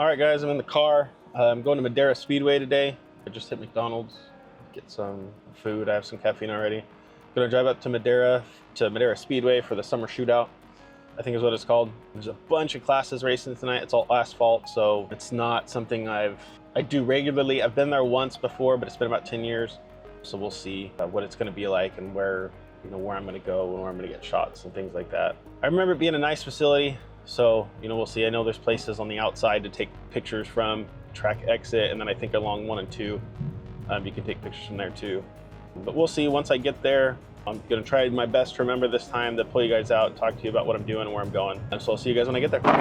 All right, guys, I'm in the car. I'm going to Madera Speedway today. I just hit McDonald's, get some food. I have some caffeine already. Gonna drive up to Madera Speedway for the Summer Shootout, I think is what it's called. There's a bunch of classes racing tonight. It's all asphalt, so it's not something I do regularly. I've been there once before, but it's been about 10 years. So we'll see what it's gonna be like and where I'm gonna go and where I'm gonna get shots and things like that. I remember it being a nice facility. So, we'll see. I know there's places on the outside to take pictures from, track exit, and then I think along 1 and 2, you can take pictures from there too. But we'll see once I get there. I'm gonna try my best to remember this time to pull you guys out and talk to you about what I'm doing and where I'm going. And so I'll see you guys when I get there. All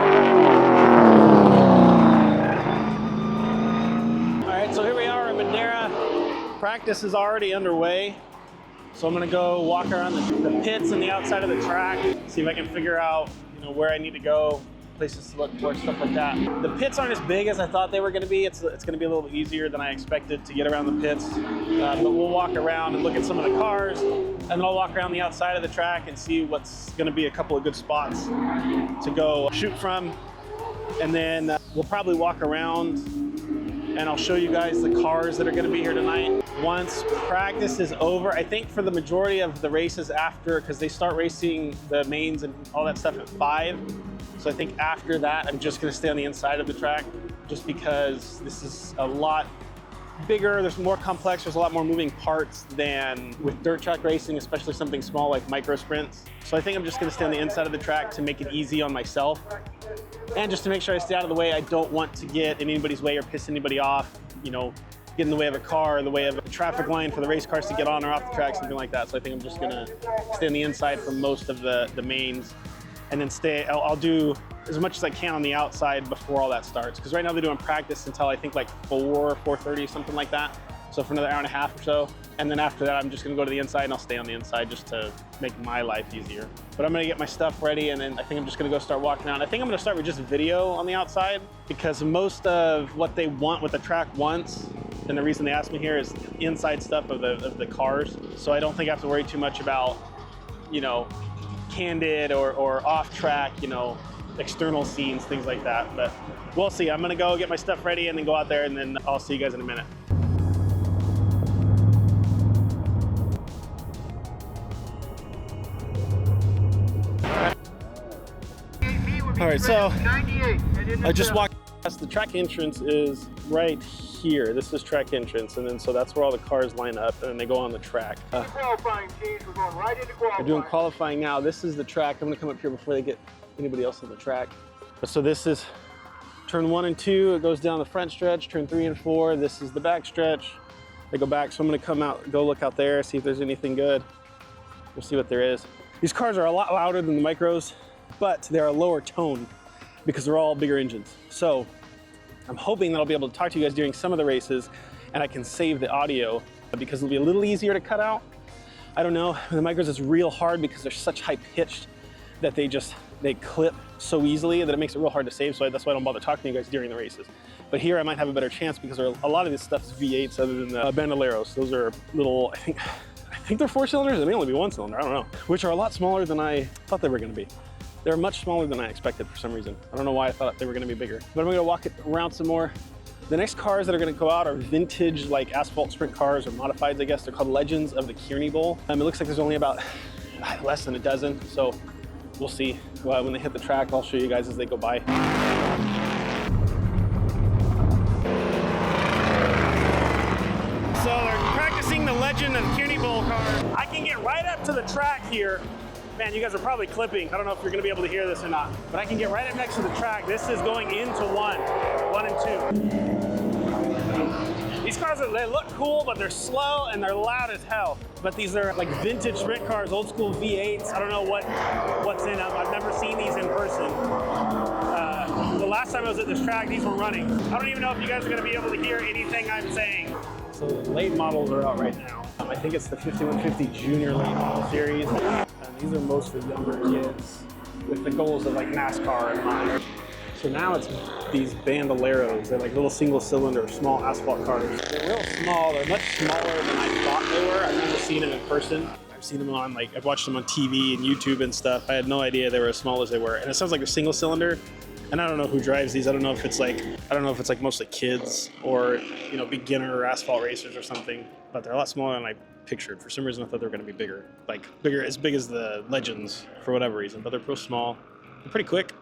right, so here we are in Madera. Practice is already underway. So I'm gonna go walk around the pits and the outside of the track, see if I can figure out where I need to go, places to look for, stuff like that. The pits aren't as big as I thought they were going to be. It's going to be a little bit easier than I expected to get around the pits. But we'll walk around and look at some of the cars, and then I'll walk around the outside of the track and see what's going to be a couple of good spots to go shoot from. And then we'll probably walk around and I'll show you guys the cars that are going to be here tonight. Once practice is over, I think for the majority of the races after, because they start racing the mains and all that stuff at 5. So I think after that, I'm just going to stay on the inside of the track just because this is a lot bigger, there's more complex, there's a lot more moving parts than with dirt track racing, especially something small like micro sprints. So I think I'm just going to stay on the inside of the track to make it easy on myself. And just to make sure I stay out of the way. I don't want to get in anybody's way or piss anybody off, get in the way of a car, in the way of a traffic line for the race cars to get on or off the track, something like that. So I think I'm just gonna stay on the inside for most of the mains, and then I'll do as much as I can on the outside before all that starts. Because right now they're doing practice until I think like 4:30, something like that. So for another hour and a half or so. And then after that, I'm just gonna go to the inside and I'll stay on the inside just to make my life easier. But I'm gonna get my stuff ready and then I think I'm just gonna go start walking around. I think I'm gonna start with just video on the outside because most of what they want, what the track wants, and the reason they asked me here is inside stuff of the cars. So I don't think I have to worry too much about, candid or off track, external scenes, things like that. But we'll see. I'm gonna go get my stuff ready and then go out there and then I'll see you guys in a minute. All right, so I just walked past the track entrance is right here. This is track entrance, and then so that's where all the cars line up, and then they go on the track. Qualifying teams, we're going right into qualifying. We're doing qualifying now. This is the track. I'm gonna come up here before they get anybody else on the track. So this is turn 1 and 2. It goes down the front stretch. Turn 3 and 4. This is the back stretch. They go back. So I'm gonna come out, go look out there, see if there's anything good. We'll see what there is. These cars are a lot louder than the micros, but they're a lower tone because they're all bigger engines. So I'm hoping that I'll be able to talk to you guys during some of the races and I can save the audio because it'll be a little easier to cut out. I don't know, the micros is real hard because they're such high pitched that they clip so easily that it makes it real hard to save. So that's why I don't bother talking to you guys during the races. But here I might have a better chance because a lot of this stuff is V8s other than the Bandoleros. Those are little, I think they're 4 cylinders. They may only be 1 cylinder, I don't know. Which are a lot smaller than I thought they were gonna be. They're much smaller than I expected for some reason. I don't know why I thought they were gonna be bigger. But I'm gonna walk it around some more. The next cars that are gonna go out are vintage, like asphalt sprint cars or modifieds, I guess. They're called Legends of the Kearney Bowl. It looks like there's only about less than a dozen. So we'll see. When they hit the track, I'll show you guys as they go by. So they're practicing the Legend of the Kearney Bowl car. I can get right up to the track here. Man, you guys are probably clipping. I don't know if you're gonna be able to hear this or not, but I can get right up next to the track. This is going into 1 and 2. These cars, they look cool, but they're slow and they're loud as hell. But these are like vintage sprint cars, old school V8s. I don't know what's in them. I've never seen these in person. The last time I was at this track, these were running. I don't even know if you guys are gonna be able to hear anything I'm saying. So the late models are out right now. I think it's the 5150 Junior late model series. These are mostly younger kids with the goals of like NASCAR in mind. So now it's these Bandoleros. They're like little single cylinder, small asphalt cars. They're real small. They're much smaller than I thought they were. I've never seen them in person. I've seen them on I've watched them on TV and YouTube and stuff. I had no idea they were as small as they were. And it sounds like a single cylinder. And I don't know who drives these. I don't know if it's like mostly kids or, you know, beginner asphalt racers or something. But they're a lot smaller than I pictured. For some reason, I thought they were going to be bigger, as big as the Legends for whatever reason. But they're real small. They're pretty quick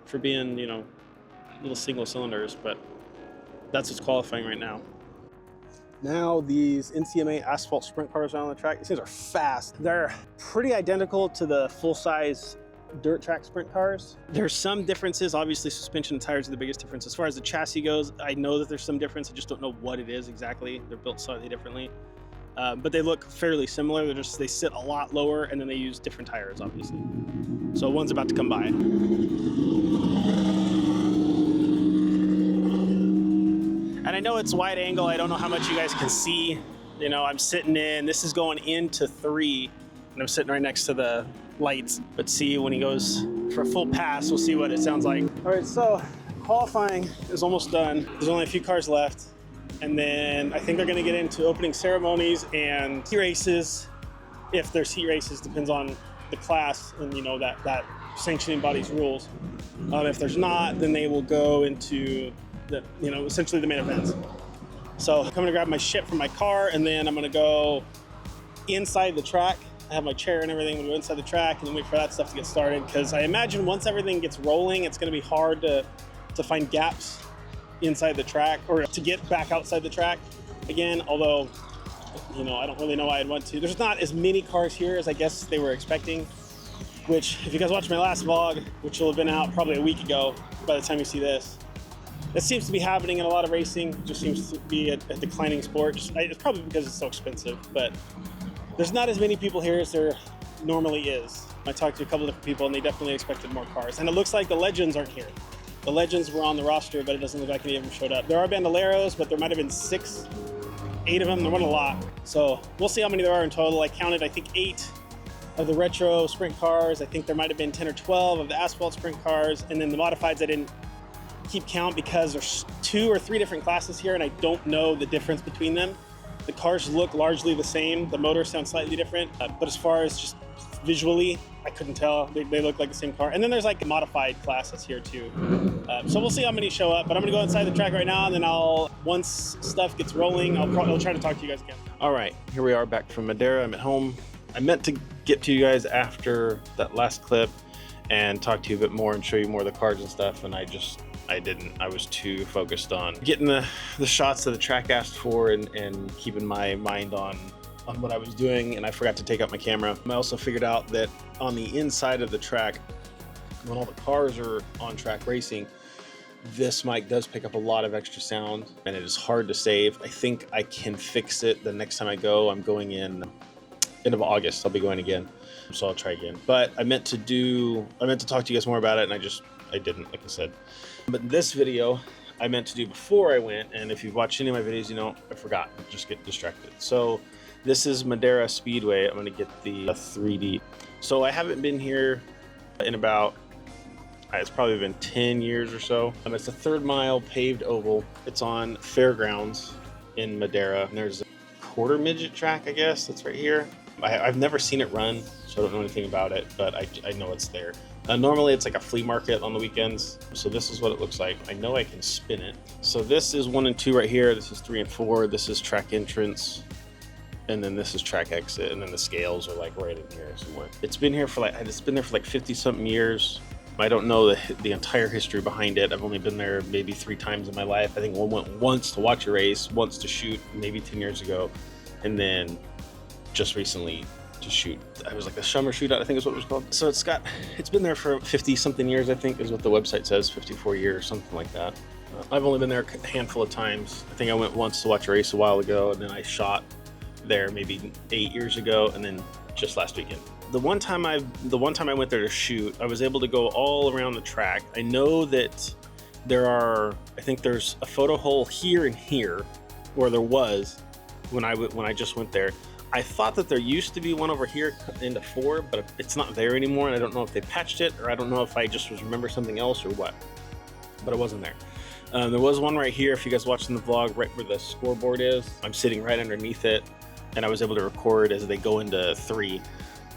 for being, you know, little single cylinders. But that's what's qualifying right now. Now these NCMA asphalt sprint cars around the track, these things are fast. They're pretty identical to the full-size dirt track sprint cars. There's some differences. Obviously, suspension and tires are the biggest difference. As far as the chassis goes, I know that there's some difference. I just don't know what it is exactly. They're built slightly differently, but they look fairly similar. They sit a lot lower, and then they use different tires, obviously. So one's about to come by. And I know it's wide angle. I don't know how much you guys can see. You know, I'm sitting in, this is going into 3, and I'm sitting right next to the lights. But see, when he goes for a full pass, we'll see what it sounds like. All right, so qualifying is almost done. There's only a few cars left. And then I think they're gonna get into opening ceremonies and heat races. If there's heat races, depends on the class and, you know, that sanctioning body's rules. If there's not, then they will go into the, you know, essentially the main events. So I'm gonna grab my shit from my car, and then I'm gonna go inside the track. I have my chair and everything. I'm gonna go inside the track and then wait for that stuff to get started, because I imagine once everything gets rolling, it's gonna be hard to find gaps inside the track or to get back outside the track again, although, you know, I don't really know why I'd want to. There's not as many cars here as I guess they were expecting, which, if you guys watched my last vlog, which will have been out probably a week ago by the time you see this, it seems to be happening in a lot of racing. It just seems to be a declining sport. It's probably because it's so expensive, but there's not as many people here as there normally is. I talked to a couple of different people, and they definitely expected more cars. And it looks like the Legends aren't here. The Legends were on the roster, but it doesn't look like any of them showed up. There are Bandoleros, but there might have been 6, 8 of them. There weren't a lot. So we'll see how many there are in total. I counted, I think, 8 of the retro sprint cars. I think there might have been 10 or 12 of the asphalt sprint cars. And then the modifieds, I didn't keep count because there's 2 or 3 different classes here, and I don't know the difference between them. The cars look largely the same. The motors sound slightly different, but as far as just visually, I couldn't tell. They look like the same car. And then there's like modified classes here too. So we'll see how many show up, but I'm gonna go inside the track right now, and then once stuff gets rolling, I'll try to talk to you guys again. All right, here we are back from Madera. I'm at home. I meant to get to you guys after that last clip and talk to you a bit more and show you more of the cars and stuff, and I didn't. I was too focused on getting the shots that the track asked for and keeping my mind on what I was doing, and I forgot to take out my camera. I also figured out that on the inside of the track, when all the cars are on track racing, this mic does pick up a lot of extra sound, and it is hard to save. I think I can fix it the next time I go. I'm going in end of August. I'll be going again, so I'll try again. But I meant to talk to you guys more about it, and I didn't, like I said. But this video I meant to do before I went, and if you've watched any of my videos, you know I forgot. I just get distracted. So this is Madera Speedway. I'm gonna get the 3D. So I haven't been here in about, it's probably been 10 years or so. It's a 3rd mile paved oval. It's on fairgrounds in Madera. And there's a quarter midget track, I guess, that's right here. I've never seen it run, so I don't know anything about it, but I know it's there. Normally it's like a flea market on the weekends. So this is what it looks like. I know I can spin it. So this is 1 and 2 right here. This is 3 and 4. This is track entrance. And then this is track exit. And then the scales are like right in here somewhere. It's been there for like 50 something years. I don't know the entire history behind it. I've only been there maybe 3 times in my life. I think I went once to watch a race, once to shoot, maybe 10 years ago. And then just recently to shoot. I was like the Summer Shootout, I think is what it was called. So it's been there for 50 something years, I think is what the website says, 54 years, something like that. I've only been there a handful of times. I think I went once to watch a race a while ago, and then I shot there maybe 8 years ago, and then just last weekend. The one time I went there to shoot, I was able to go all around the track. I know that I think there's a photo hole here and here, or there was when I just went there. I thought that there used to be one over here into 4, but it's not there anymore, and I don't know if they patched it, or I don't know if I just remember something else or what, but it wasn't there. There was one right here, if you guys watching the vlog, right where the scoreboard is. I'm sitting right underneath it, and I was able to record as they go into 3.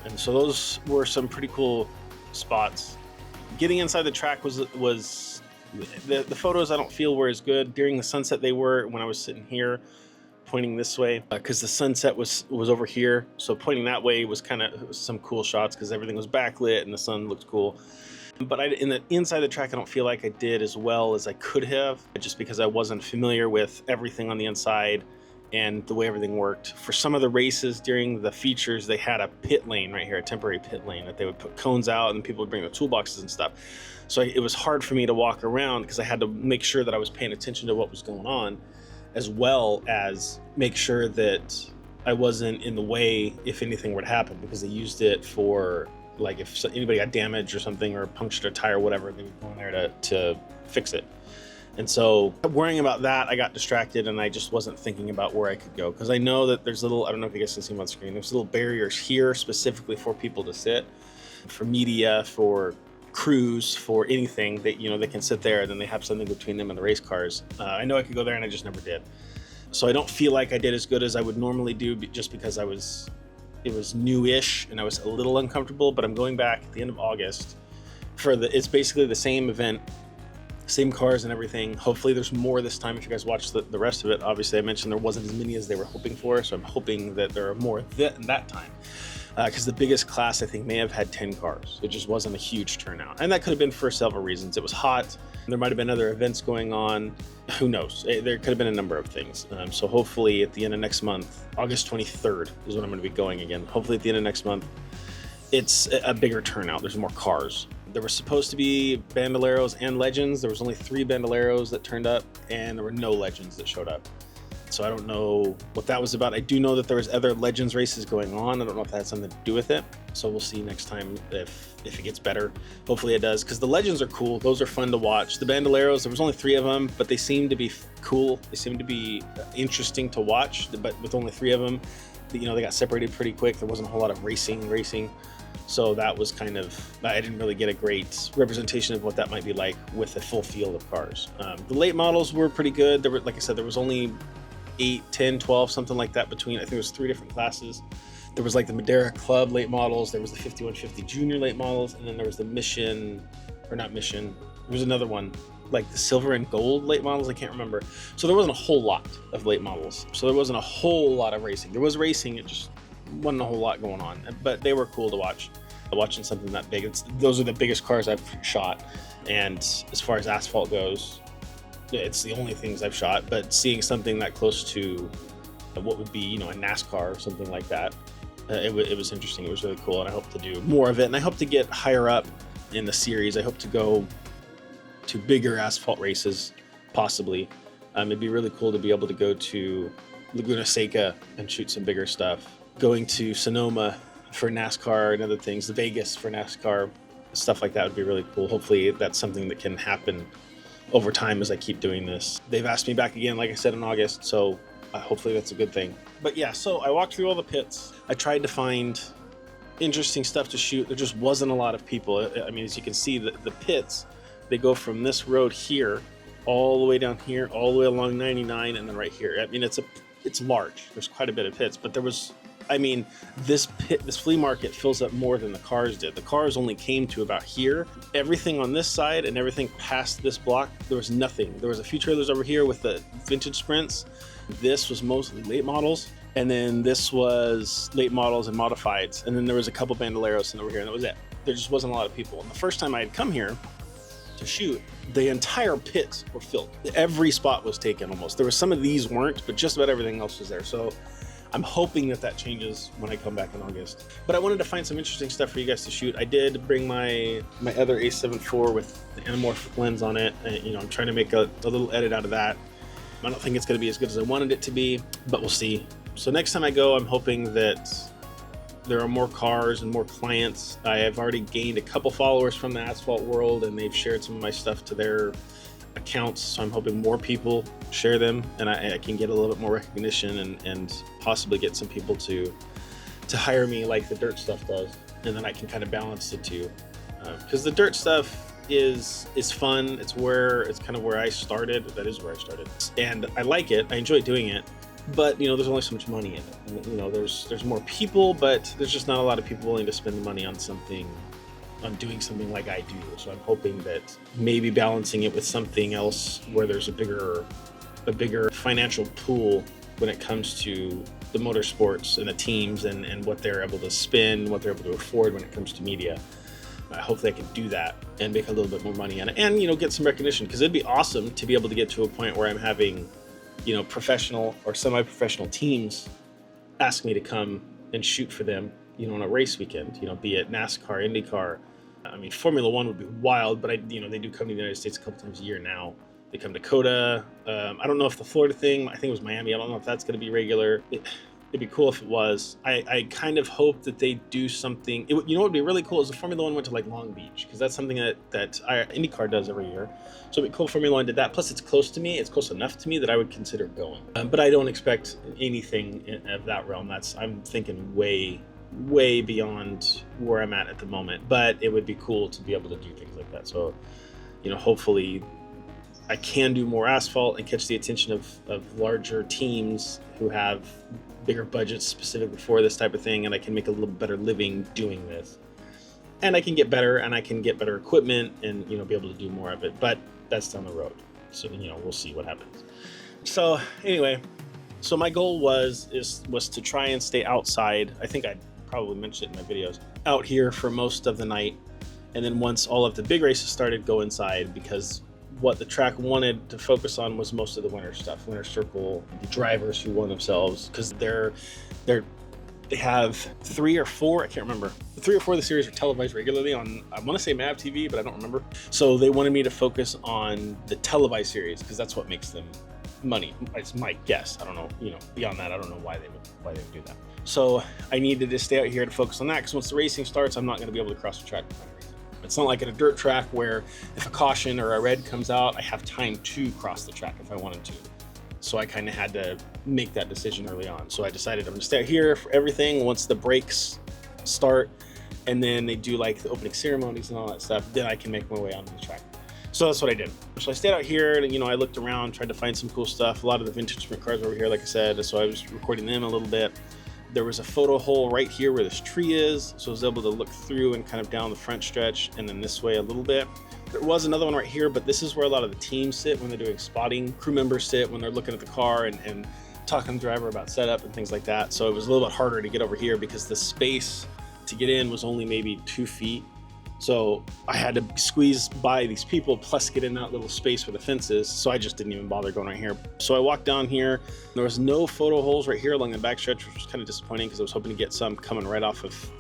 And so those were some pretty cool spots. Getting inside the track was the photos I don't feel were as good. During the sunset they were, when I was sitting here pointing this way, because the sunset was over here, so pointing that way was kind of some cool shots because everything was backlit and the sun looked cool. But in the inside the track, I don't feel like I did as well as I could have, just because I wasn't familiar with everything on the inside and the way everything worked. For some of the races during the features, they had a pit lane right here, a temporary pit lane that they would put cones out and people would bring their toolboxes and stuff. So it was hard for me to walk around because I had to make sure that I was paying attention to what was going on, as well as make sure that I wasn't in the way if anything were to happen, because they used it for, like, if anybody got damaged or something or punctured a tire or whatever, they would go in there to fix it. And so worrying about that, I got distracted and I just wasn't thinking about where I could go, because I know that there's little, I don't know if you guys can see them on the screen, there's little barriers here specifically for people to sit, for media, for crews, for anything that, you know, they can sit there and then they have something between them and the race cars. I know I could go there and I just never did. So I don't feel like I did as good as I would normally do, just because it was new-ish and I was a little uncomfortable. But I'm going back at the end of August for it's basically the same event, same cars and everything. Hopefully there's more this time. If you guys watch the rest of it, obviously I mentioned there wasn't as many as they were hoping for, so I'm hoping that there are more that time. Because the biggest class I think may have had 10 cars. It just wasn't a huge turnout, and that could have been for several reasons. It was hot, there might have been other events going on, who knows, there could have been a number of things. So hopefully at the end of next month, August 23rd is when I'm going to be going again. Hopefully at the end of next month it's a bigger turnout, there's more cars. There were supposed to be Bandoleros and Legends. There was only 3 Bandoleros that turned up, and there were no Legends that showed up. So I don't know what that was about. I do know that there was other Legends races going on. I don't know if that had something to do with it. So we'll see next time if it gets better. Hopefully it does, because the Legends are cool. Those are fun to watch. The Bandoleros, there was only 3 of them, but they seemed to be cool. They seemed to be interesting to watch, but with only 3 of them, you know, they got separated pretty quick. There wasn't a whole lot of racing. So that was kind of, I didn't really get a great representation of what that might be like with a full field of cars. The late models were pretty good. There were, like I said, there was only 8, 10, 12, something like that between. I think it was 3 different classes. There was like the Madera Club late models, there was the 5150 Junior late models, and then there was the Mission, or not Mission, there was another one, like the Silver and Gold late models, I can't remember. So there wasn't a whole lot of late models. So there wasn't a whole lot of racing. There was racing, it just wasn't a whole lot going on, but they were cool to watch. Watching something that big, those are the biggest cars I've shot, and as far as asphalt goes, it's the only things I've shot. But seeing something that close to what would be, you know, a NASCAR or something like that, it was interesting. It was really cool, and I hope to do more of it, and I hope to get higher up in the series. I hope to go to bigger asphalt races, possibly. It'd be really cool to be able to go to Laguna Seca and shoot some bigger stuff. Going to Sonoma for NASCAR and other things, the Vegas for NASCAR, stuff like that would be really cool. Hopefully that's something that can happen over time as I keep doing this. They've asked me back again, like I said, in August, so hopefully that's a good thing. But yeah, so I walked through all the pits. I tried to find interesting stuff to shoot. There just wasn't a lot of people. I mean, as you can see, the pits, they go from this road here all the way down here, all the way along 99, and then right here. I mean, it's large. There's quite a bit of pits, but there was, I mean, this flea market fills up more than the cars did. The cars only came to about here. Everything on this side and everything past this block, there was nothing. There was a few trailers over here with the vintage Sprints. This was mostly late models. And then this was late models and modifieds. And then there was a couple Bandoleros over here, and that was it. There just wasn't a lot of people. And the first time I had come here to shoot, the entire pits were filled. Every spot was taken almost. There were some of these weren't, but just about everything else was there. So I'm hoping that changes when I come back in August. But I wanted to find some interesting stuff for you guys to shoot. I did bring my other A7 IV with the anamorphic lens on it. And, you know, I'm trying to make a little edit out of that. I don't think it's going to be as good as I wanted it to be, but we'll see. So next time I go, I'm hoping that there are more cars and more clients. I have already gained a couple followers from the asphalt world, and they've shared some of my stuff to their accounts, so I'm hoping more people share them, and I can get a little bit more recognition and possibly get some people to hire me like the dirt stuff does, and then I can kind of balance the two, because the dirt stuff is fun. It's kind of where I started. That is where I started, and I like it. I enjoy doing it, but you know, there's only so much money in it. And, you know, there's more people, but there's just not a lot of people willing to spend the money on something doing something like I do. So I'm hoping that maybe balancing it with something else where there's a bigger financial pool when it comes to the motorsports and the teams and what they're able to spend, what they're able to afford when it comes to media. Hopefully I can do that and make a little bit more money on it, and get some recognition, because it'd be awesome to be able to get to a point where I'm having professional or semi-professional teams ask me to come and shoot for them on a race weekend, be it NASCAR, IndyCar. I mean, Formula One would be wild, but they do come to the United States a couple times a year now. They come to COTA. I don't know if the Florida thing, I think it was Miami. I don't know if that's going to be regular. It'd be cool if it was. I kind of hope that they do something. What would be really cool is if Formula One went to like Long Beach, because that's something that IndyCar does every year. So it'd be cool if Formula One did that. Plus, it's close to me. It's close enough to me that I would consider going. But I don't expect anything of that realm. I'm thinking way beyond where I'm at the moment. But it would be cool to be able to do things like that. So, hopefully I can do more asphalt and catch the attention of larger teams who have bigger budgets specifically for this type of thing, and I can make a little better living doing this. And I can get better, and I can get better equipment and, be able to do more of it. But that's down the road. So, we'll see what happens. So anyway, my goal was to try and stay outside. I think I probably mentioned it in my videos, out here for most of the night. And then once all of the big races started, go inside, because what the track wanted to focus on was most of the winter stuff, winter circle, the drivers who won themselves, because they have 3 or 4, I can't remember. 3 or 4 of the series are televised regularly on, I want to say MAV TV, but I don't remember. So they wanted me to focus on the televised series, because that's what makes them money. It's my guess. I don't know, beyond that, I don't know why they would do that. So I needed to stay out here to focus on that, because once the racing starts, I'm not going to be able to cross the track. It's not like at a dirt track where if a caution or a red comes out, I have time to cross the track if I wanted to. So I kind of had to make that decision early on. So I decided I'm gonna stay here for everything once the breaks start, and then they do like the opening ceremonies and all that stuff, then I can make my way onto the track. So that's what I did. So I stayed out here and, I looked around, tried to find some cool stuff. A lot of the vintage sprint cars were over here, like I said, so I was recording them a little bit. There was a photo hole right here where this tree is, so I was able to look through and kind of down the front stretch and then this way a little bit. There was another one right here, but this is where a lot of the teams sit when they're doing spotting. Crew members sit when they're looking at the car and talking to the driver about setup and things like that. So it was a little bit harder to get over here because the space to get in was only maybe 2 feet. So I had to squeeze by these people plus get in that little space where the fence is. So I just didn't even bother going right here. So I walked down here. There was no photo holes right here along the backstretch, which was kind of disappointing because I was hoping to get some coming right off of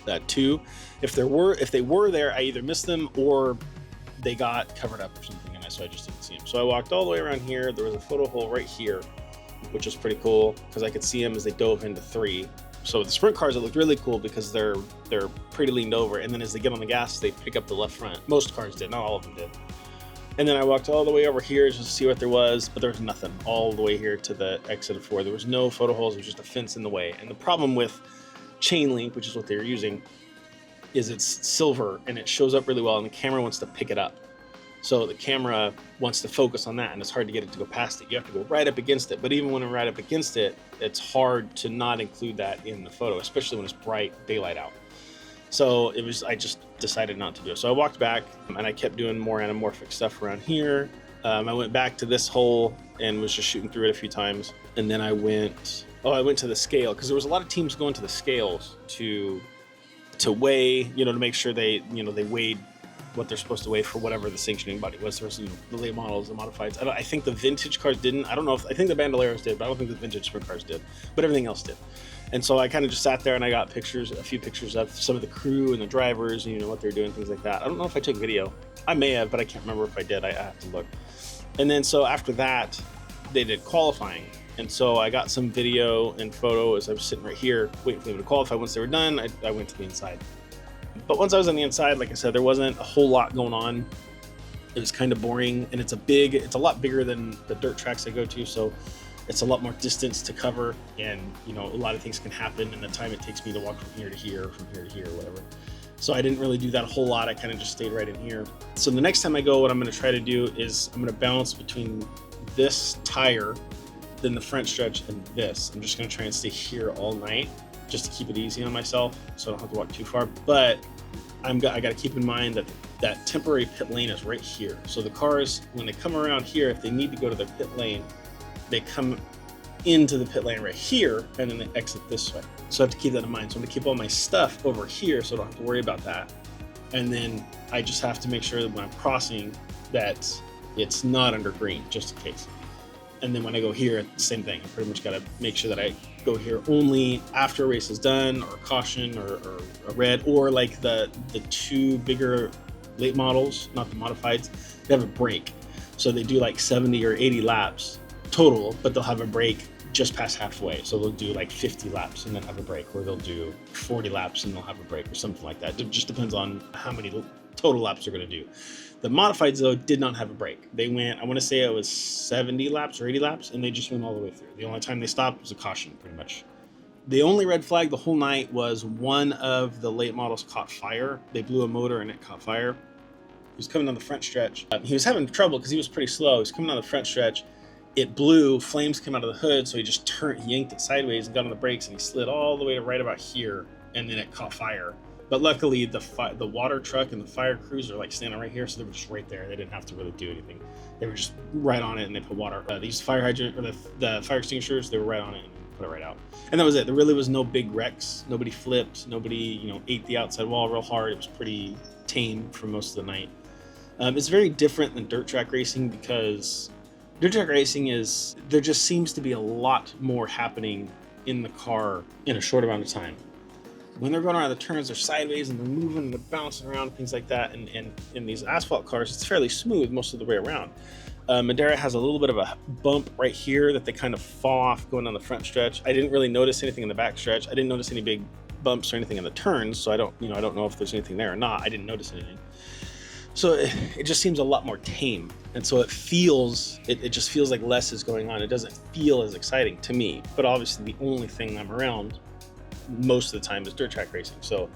that too. If they were there, I either missed them or they got covered up or something, and so I just didn't see them. So I walked all the way around here. There was a photo hole right here, which was pretty cool because I could see them as they dove into 3. So the sprint cars, it looked really cool because they're pretty leaned over, and then as they get on the gas, they pick up the left front. Most cars did, not all of them did. And then I walked all the way over here just to see what there was, but there was nothing all the way here to the exit of 4. There was no photo holes, there was just a fence in the way. And the problem with chain link, which is what they were using, is it's silver and it shows up really well, and the camera wants to pick it up. So the camera wants to focus on that, and it's hard to get it to go past it. You have to go right up against it. But even when I'm right up against it, it's hard to not include that in the photo, especially when it's bright daylight out. So I just decided not to do it. So I walked back and I kept doing more anamorphic stuff around here. I went back to this hole and was just shooting through it a few times. And then I went to the scale, because there was a lot of teams going to the scales to weigh, to make sure they weighed what they're supposed to weigh for whatever the sanctioning body was. There was, the late models, the modifieds. I think the vintage cars didn't. I don't know if, I think the Bandoleros did, but I don't think the vintage sprint cars did. But everything else did. And so I kind of just sat there and I got a few pictures of some of the crew and the drivers, and what they're doing, things like that. I don't know if I took video. I may have, but I can't remember if I did. I have to look. And then so after that, they did qualifying. And so I got some video and photo as I was sitting right here waiting for them to qualify. Once they were done, I went to the inside. But once I was on the inside, like I said, there wasn't a whole lot going on. It was kind of boring, and it's a lot bigger than the dirt tracks I go to, so it's a lot more distance to cover, and a lot of things can happen in the time it takes me to walk from here to here, whatever. So I didn't really do that a whole lot. I kind of just stayed right in here. So the next time I go, what I'm going to try to do is I'm going to balance between this tire, then the front stretch, and this. I'm just going to try and stay here all night, just to keep it easy on myself so I don't have to walk too far. But I got to keep in mind that that temporary pit lane is right here. So the cars, when they come around here, if they need to go to their pit lane, they come into the pit lane right here, and then they exit this way. So I have to keep that in mind. So I'm gonna keep all my stuff over here so I don't have to worry about that. And then I just have to make sure that when I'm crossing that it's not under green, just in case. And then when I go here, same thing. I pretty much got to make sure that I go here only after a race is done, or caution, or a red, or like the two bigger late models, not the modifieds, they have a break. So they do like 70 or 80 laps total, but they'll have a break just past halfway. So they'll do like 50 laps and then have a break, or they'll do 40 laps and they'll have a break, or something like that. It just depends on how many total laps they're going to do. The modifieds, though, did not have a break. They went, I want to say it was 70 laps or 80 laps, and they just went all the way through. The only time they stopped was a caution, pretty much. The only red flag the whole night was one of the late models caught fire. They blew a motor and it caught fire. He was coming on the front stretch. He was having trouble because he was pretty slow. He was coming on the front stretch. It blew, flames came out of the hood, so he just yanked it sideways and got on the brakes, and he slid all the way to right about here, and then it caught fire. But luckily, the water truck and the fire crews are like standing right here, so they were just right there. They didn't have to really do anything. They were just right on it, and they put water. These fire hydrant, or the fire extinguishers, they were right on it and put it right out. And that was it. There really was no big wrecks. Nobody flipped. Nobody, ate the outside wall real hard. It was pretty tame for most of the night. It's very different than dirt track racing, because dirt track racing there just seems to be a lot more happening in the car in a short amount of time. When they're going around the turns, they're sideways and they're moving and they're bouncing around, things like that. And in these asphalt cars, it's fairly smooth most of the way around. Madera has a little bit of a bump right here that they kind of fall off going down the front stretch. I didn't really notice anything in the back stretch. I didn't notice any big bumps or anything in the turns, so I don't know if there's anything there or not. I didn't notice anything. So it just seems a lot more tame. And so it just feels like less is going on. It doesn't feel as exciting to me. But obviously the only thing I'm around most of the time is dirt track racing. So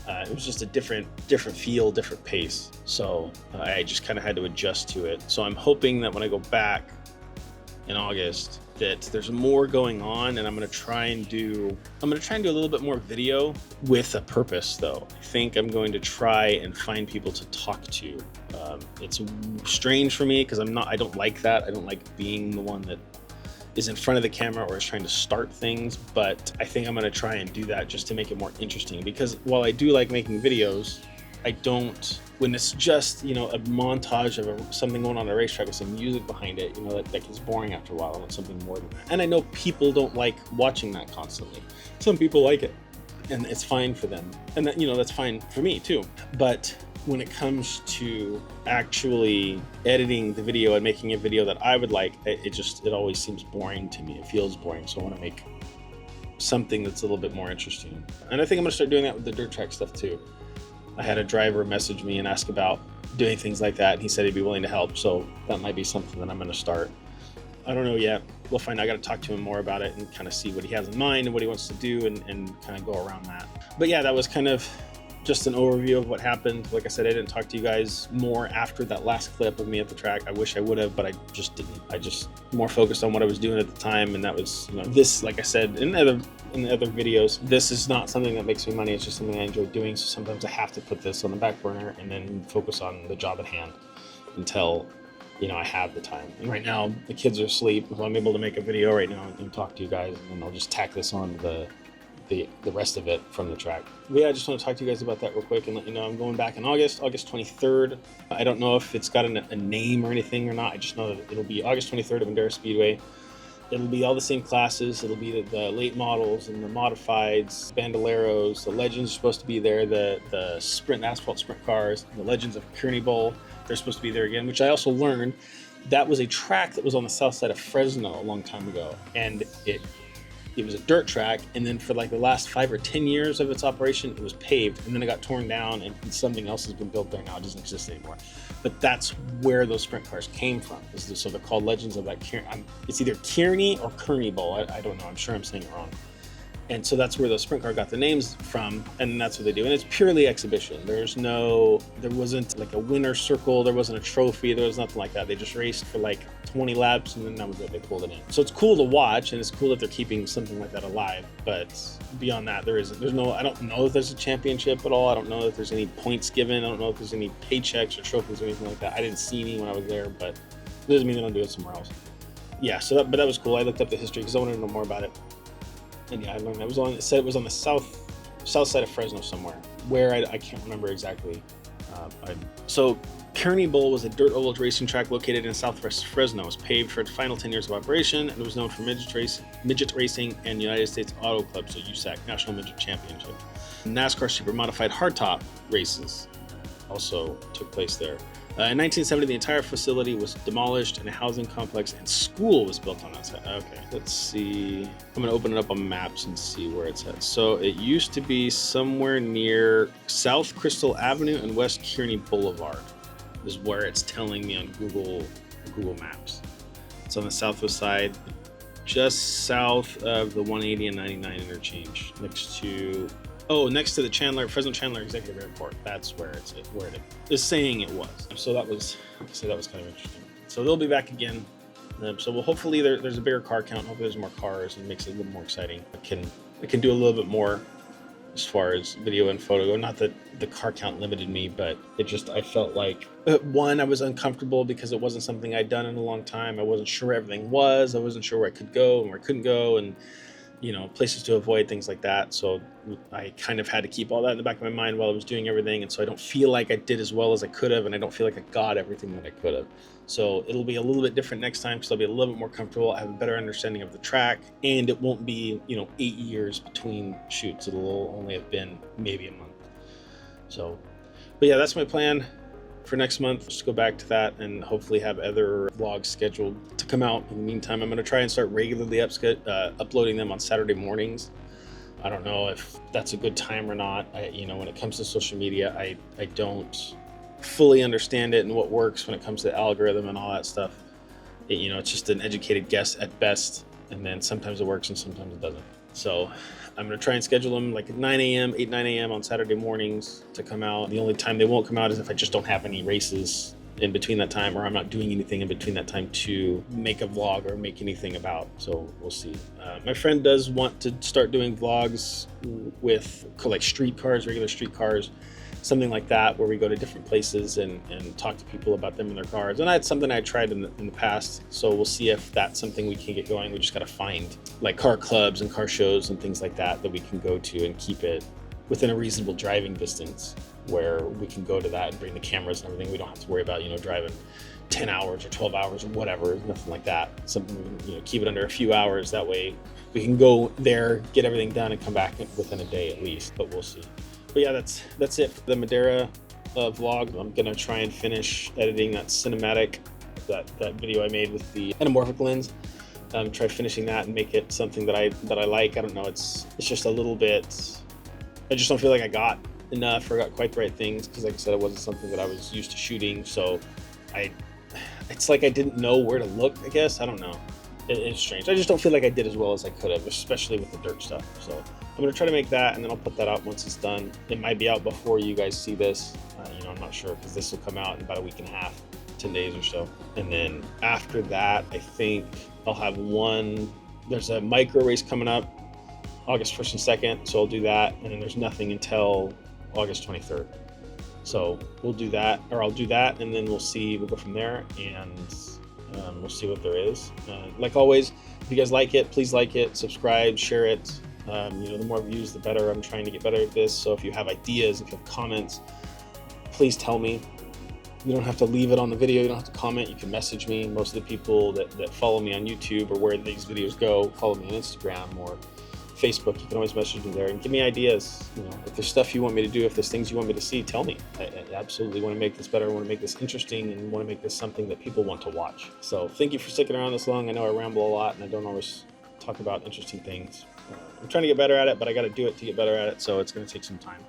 it was just a different feel, different pace. So I just kind of had to adjust to it. So I'm hoping that when I go back in August, that there's more going on, and I'm going to try and do a little bit more video with a purpose, though. I think I'm going to try and find people to talk to. It's strange for me because I don't like that. I don't like being the one that is in front of the camera or is trying to start things, but I think I'm going to try and do that just to make it more interesting, because while I do like making videos, I don't, when it's just, a montage of something going on a racetrack with some music behind it, that gets boring after a while. I want something more than that. And I know people don't like watching that constantly. Some people like it, and it's fine for them. And that, that's fine for me too. But when it comes to actually editing the video and making a video that I would like, it always seems boring to me. It feels boring. So I want to make something that's a little bit more interesting. And I think I'm going to start doing that with the dirt track stuff too. I had a driver message me and ask about doing things like that, and he said he'd be willing to help. So that might be something that I'm going to start. I don't know yet. We'll find out. I got to talk to him more about it and kind of see what he has in mind and what he wants to do, and kind of go around that. But yeah, that was kind of just an overview of what happened. Like I said, I didn't talk to you guys more after that last clip of me at the track. I wish I would have, but I just didn't. I just more focused on what I was doing at the time, and that was, this, like I said in the other videos, this is not something that makes me money. It's just something I enjoy doing. So sometimes I have to put this on the back burner and then focus on the job at hand until I have the time. And right now the kids are asleep, so I'm able to make a video right now and talk to you guys, and then I'll just tack this on to the rest of it from the track. But yeah, I just want to talk to you guys about that real quick and let you know I'm going back in August 23rd. I don't know if it's got a name or anything or not. I just know that it'll be August 23rd at Madera Speedway. It'll be all the same classes. It'll be the late models and the modifieds, bandoleros. The legends are supposed to be there. The sprint asphalt sprint cars, the legends of Kearney Bowl, they're supposed to be there again, which I also learned that was a track that was on the south side of Fresno a long time ago, and it was a dirt track, and then for like the last 5 or 10 years of its operation, it was paved, and then it got torn down, and something else has been built there now. It doesn't exist anymore. But that's where those sprint cars came from. So they're called Legends of that. It's either Kearney or Kearney Bowl. I don't know. I'm sure I'm saying it wrong. And so that's where the sprint car got the names from, and that's what they do. And it's purely exhibition. There wasn't like a winner circle, there wasn't a trophy, there was nothing like that. They just raced for like 20 laps, and then that was it, they pulled it in. So it's cool to watch, and it's cool that they're keeping something like that alive. But beyond that, I don't know if there's a championship at all. I don't know if there's any points given. I don't know if there's any paychecks or trophies or anything like that. I didn't see any when I was there, but it doesn't mean they don't do it somewhere else. Yeah, but that was cool. I looked up the history because I wanted to know more about it. And yeah, I learned it said it was on the south side of Fresno somewhere, where I can't remember exactly. So Kearney Bowl was a dirt oval racing track located in southwest Fresno. It was paved for its final 10 years of operation, and it was known for midget racing and United States Auto Club, so USAC, National Midget Championship. NASCAR super modified hardtop races also took place there. In 1970, the entire facility was demolished and a housing complex and school was built on that site. Okay, let's see. I'm gonna open it up on maps and see where it's at. So it used to be somewhere near South Crystal Avenue and West Kearney Boulevard is where it's telling me on Google Maps. It's on the southwest side, just south of the 180 and 99 interchange, next to the Fresno Chandler Executive Airport. That's where it is saying it was. So that was kind of interesting. So they'll be back again. So we'll hopefully there's a bigger car count. Hopefully there's more cars and makes it a little more exciting. I can do a little bit more as far as video and photo go. Not that the car count limited me, but I felt like one, I was uncomfortable because it wasn't something I'd done in a long time. I wasn't sure where everything was. I wasn't sure where I could go and where I couldn't go, and places to avoid, things like that. So I kind of had to keep all that in the back of my mind while I was doing everything. And so I don't feel like I did as well as I could have, and I don't feel like I got everything that I could have. So it'll be a little bit different next time because I'll be a little bit more comfortable. I have a better understanding of the track, and it won't be, 8 years between shoots. It'll only have been maybe a month. So, but yeah, that's my plan for next month. Just go back to that and hopefully have other vlogs scheduled to come out. In the meantime, I'm going to try and start regularly uploading them on Saturday mornings. I don't know if that's a good time or not. When it comes to social media, I don't fully understand it and what works when it comes to algorithm and all that stuff. It's just an educated guess at best, and then sometimes it works and sometimes it doesn't. So I'm going to try and schedule them like at 9 a.m. on Saturday mornings to come out. The only time they won't come out is if I just don't have any races in between that time, or I'm not doing anything in between that time to make a vlog or make anything about. So we'll see. My friend does want to start doing vlogs with like regular street cars, something like that, where we go to different places and talk to people about them and their cars. And that's something I tried in the past. So we'll see if that's something we can get going. We just got to find like car clubs and car shows and things like that we can go to and keep it within a reasonable driving distance where we can go to that and bring the cameras and everything. We don't have to worry about, driving 10 hours or 12 hours or whatever, nothing like that. Something, keep it under a few hours. That way we can go there, get everything done, and come back within a day at least, but we'll see. But yeah, that's it for the Madera vlog. I'm gonna try and finish editing that cinematic, that video I made with the anamorphic lens. Try finishing that and make it something that I like. I don't know, it's just a little bit, I just don't feel like I got enough or got quite the right things, because like I said, it wasn't something that I was used to shooting. So it's like I didn't know where to look, I guess. I don't know. It's strange. I just don't feel like I did as well as I could have, especially with the dirt stuff. So I'm going to try to make that, and then I'll put that out once it's done. It might be out before you guys see this. I'm not sure, because this will come out in about a week and a half, 10 days or so. And then after that, I think I'll have there's a micro race coming up August 1st and 2nd. So I'll do that. And then there's nothing until August 23rd. So we'll do that, or I'll do that, and then we'll go from there, and we'll see what there is. Like always, if you guys like it, please like it, subscribe, share it. The more views, the better. I'm trying to get better at this. So if you have ideas, if you have comments, please tell me. You don't have to leave it on the video. You don't have to comment. You can message me. Most of the people that follow me on YouTube or where these videos go, follow me on Instagram or Facebook. You can always message me there and give me ideas. If there's stuff you want me to do, if there's things you want me to see, tell me. I absolutely want to make this better. I want to make this interesting, and want to make this something that people want to watch. So thank you for sticking around this long. I know I ramble a lot and I don't always talk about interesting things. I'm trying to get better at it, but I got to do it to get better at it. So it's going to take some time.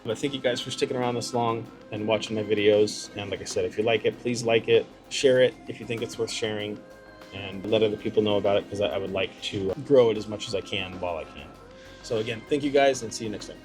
But thank you guys for sticking around this long and watching my videos. And like I said, if you like it, please like it, share it if you think it's worth sharing, and let other people know about it, because I would like to grow it as much as I can while I can. So again, thank you guys and see you next time.